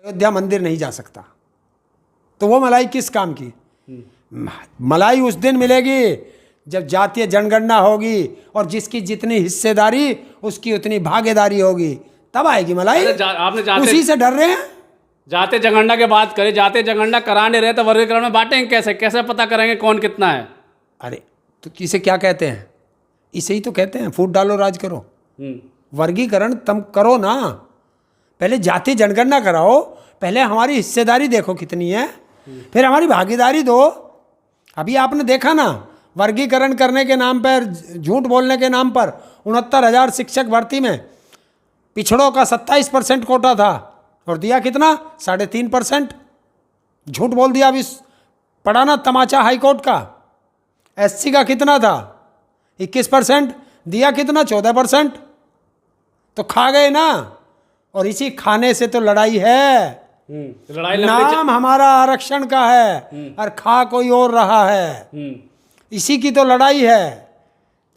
अयोध्या मंदिर नहीं जा सकता, तो वो मलाई किस काम की? मलाई उस दिन मिलेगी जब जातीय जनगणना होगी और जिसकी जितनी हिस्सेदारी उसकी उतनी भागीदारी होगी, तब आएगी मलाई। आपने उसी से डर रहे हैं। जातीय जनगणना की बात करें, जातीय जनगणना करा नहीं रहे तो वर्गीकरण में बांटेंगे कैसे? कैसे पता करेंगे कौन कितना है? अरे तो इसे क्या कहते हैं? इसे ही तो कहते हैं फूट डालो राज करो। वर्गीकरण तुम करो ना, पहले जातीय जनगणना कराओ, पहले हमारी हिस्सेदारी देखो कितनी है, फिर हमारी भागीदारी दो। अभी आपने देखा ना, वर्गीकरण करने के नाम पर, झूठ बोलने के नाम पर 69,000 शिक्षक भर्ती में पिछड़ों का 27% कोटा था और दिया कितना? 3.5%। झूठ बोल दिया। अभी पढ़ा ना तमाचा हाईकोर्ट का, एससी का कितना था? 21%, दिया कितना? 14%। तो खा गए ना। और इसी खाने से तो लड़ाई है। नाम हमारा आरक्षण का है और खा कोई और रहा है। इसी की तो लड़ाई है।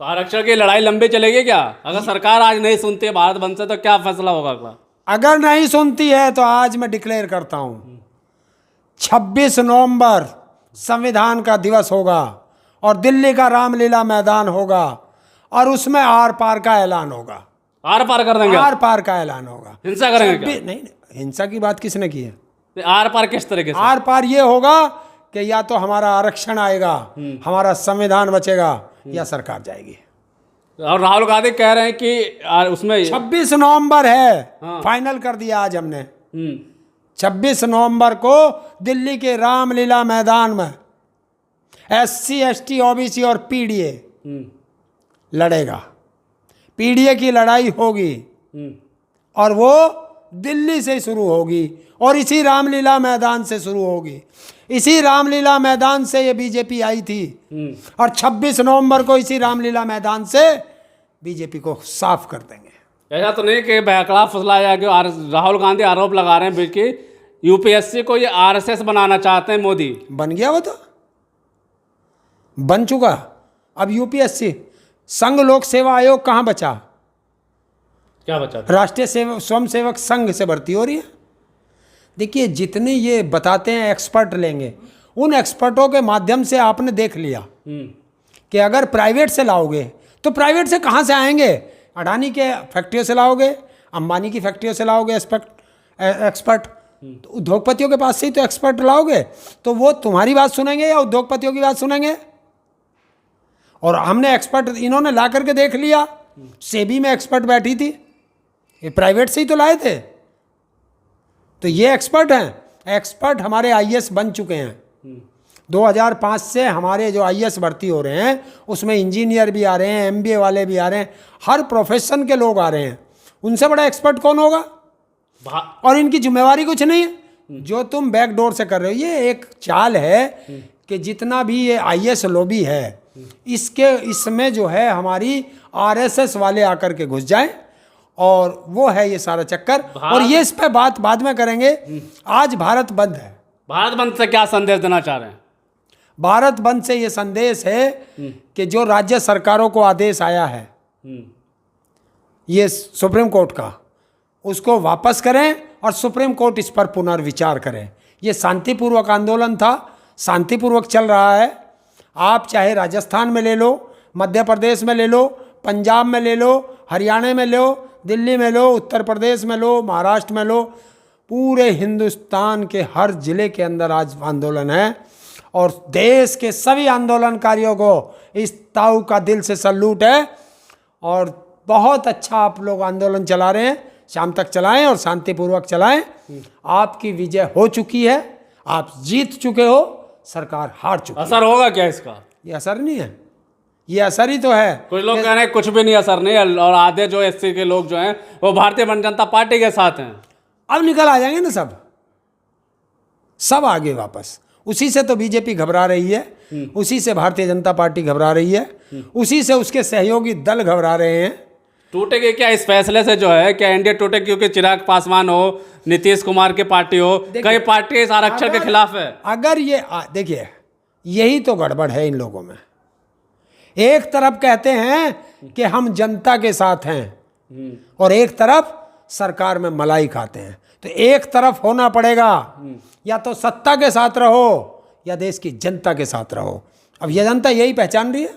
तो आरक्षण की लड़ाई लंबी चलेगी क्या? अगर सरकार आज नहीं सुनती है भारत बंद से तो क्या फैसला होगा अगला? अगर नहीं सुनती है तो आज मैं डिक्लेयर करता हूं 26 नवंबर संविधान का दिवस होगा और दिल्ली का रामलीला मैदान होगा और उसमें आर पार का ऐलान होगा। आर पार कर देंगे? आर पार का ऐलान होगा। हिंसा करेंगे क्या? नहीं, हिंसा की बात किसने की है? आर पार किस तरीके से? आर पार ये होगा कि या तो हमारा आरक्षण आएगा, हमारा संविधान बचेगा, या सरकार जाएगी। और राहुल गांधी कह रहे हैं कि उसमें 26 नवंबर है। फाइनल कर दिया आज हमने। 26 नवंबर को दिल्ली के रामलीला मैदान में SC ST OBC और PDA लड़ेगा। PDA की लड़ाई होगी और वो दिल्ली से शुरू होगी और इसी रामलीला मैदान से शुरू होगी। इसी रामलीला मैदान से ये बीजेपी आई थी और 26 नवंबर को इसी रामलीला मैदान से बीजेपी को साफ कर देंगे। ऐसा तो नहीं कि बहकड़ा फुसलाया कि राहुल गांधी आरोप लगा रहे हैं कि UPSC को ये RSS बनाना चाहते हैं मोदी। बन गया, वो तो बन चुका। अब UPSC संघ लोक सेवा आयोग कहाँ बचा? क्या बचा? राष्ट्रीय स्वयं सेवक संघ से भर्ती हो रही है। देखिए, जितने ये बताते हैं एक्सपर्ट लेंगे, उन एक्सपर्टों के माध्यम से आपने देख लिया कि अगर प्राइवेट से लाओगे तो प्राइवेट से कहाँ से आएंगे? अडानी के फैक्ट्रियों से लाओगे, अंबानी की फैक्ट्रियों से लाओगे एक्सपर्ट। तो उद्योगपतियों के पास से ही तो एक्सपर्ट लाओगे, तो वो तुम्हारी बात सुनेंगे या उद्योगपतियों की बात सुनेंगे? और हमने एक्सपर्ट इन्होंने ला करके देख लिया। सेबी में एक्सपर्ट बैठी थी, ये प्राइवेट से ही तो लाए थे। तो ये एक्सपर्ट हैं। एक्सपर्ट हमारे IAS बन चुके हैं। 2005 से हमारे जो IAS भर्ती हो रहे हैं उसमें इंजीनियर भी आ रहे हैं, MBA वाले भी आ रहे हैं, हर प्रोफेशन के लोग आ रहे हैं। उनसे बड़ा एक्सपर्ट कौन होगा? और इनकी जिम्मेवारी कुछ नहीं है। जो तुम बैकडोर से कर रहे हो, ये एक चाल है कि जितना भी ये IAS लॉबी है, इसमें जो है हमारी RSS वाले आकर के घुस जाएं, और वो है ये सारा चक्कर। और ये इस पे बात बाद में करेंगे। आज भारत बंद है। भारत बंद से क्या संदेश देना चाह रहे हैं? भारत बंद से ये संदेश है कि जो राज्य सरकारों को आदेश आया है ये सुप्रीम कोर्ट का, उसको वापस करें और सुप्रीम कोर्ट इस पर पुनर्विचार करें। ये शांतिपूर्वक आंदोलन था, शांतिपूर्वक चल रहा है। आप चाहे राजस्थान में ले लो, मध्य प्रदेश में ले लो, पंजाब में ले लो, हरियाणा में लो, दिल्ली में लो, उत्तर प्रदेश में लो, महाराष्ट्र में लो, पूरे हिंदुस्तान के हर जिले के अंदर आज आंदोलन है। और देश के सभी आंदोलनकारियों को इस ताऊ का दिल से सल्यूट है। और बहुत अच्छा आप लोग आंदोलन चला रहे हैं। शाम तक चलाएं और शांतिपूर्वक चलाएं। आपकी विजय हो चुकी है, आप जीत चुके हो, सरकार हार चुकी है। असर होगा क्या इसका? ये असर नहीं है, ये असर ही तो है। कुछ लोग कह रहे हैं कुछ भी नहीं, असर नहीं है, और आधे जो SC के लोग जो हैं वो भारतीय जनता पार्टी के साथ हैं। अब निकल आ जाएंगे ना सब आगे वापस। उसी से तो बीजेपी घबरा रही है, उसी से भारतीय जनता पार्टी घबरा रही है, उसी से उसके सहयोगी दल घबरा रहे हैं। टूटेगी क्या इस फैसले से? जो है क्या इंडिया टूटे? क्योंकि चिराग पासवान हो, नीतीश कुमार की पार्टी हो, कई पार्टी इस आरक्षण के खिलाफ है। अगर ये देखिए, यही तो गड़बड़ है इन लोगों में। एक तरफ कहते हैं कि हम जनता के साथ हैं और एक तरफ सरकार में मलाई खाते हैं। तो एक तरफ होना पड़ेगा, या तो सत्ता के साथ रहो या देश की जनता के साथ रहो। अब ये जनता यही पहचान रही है।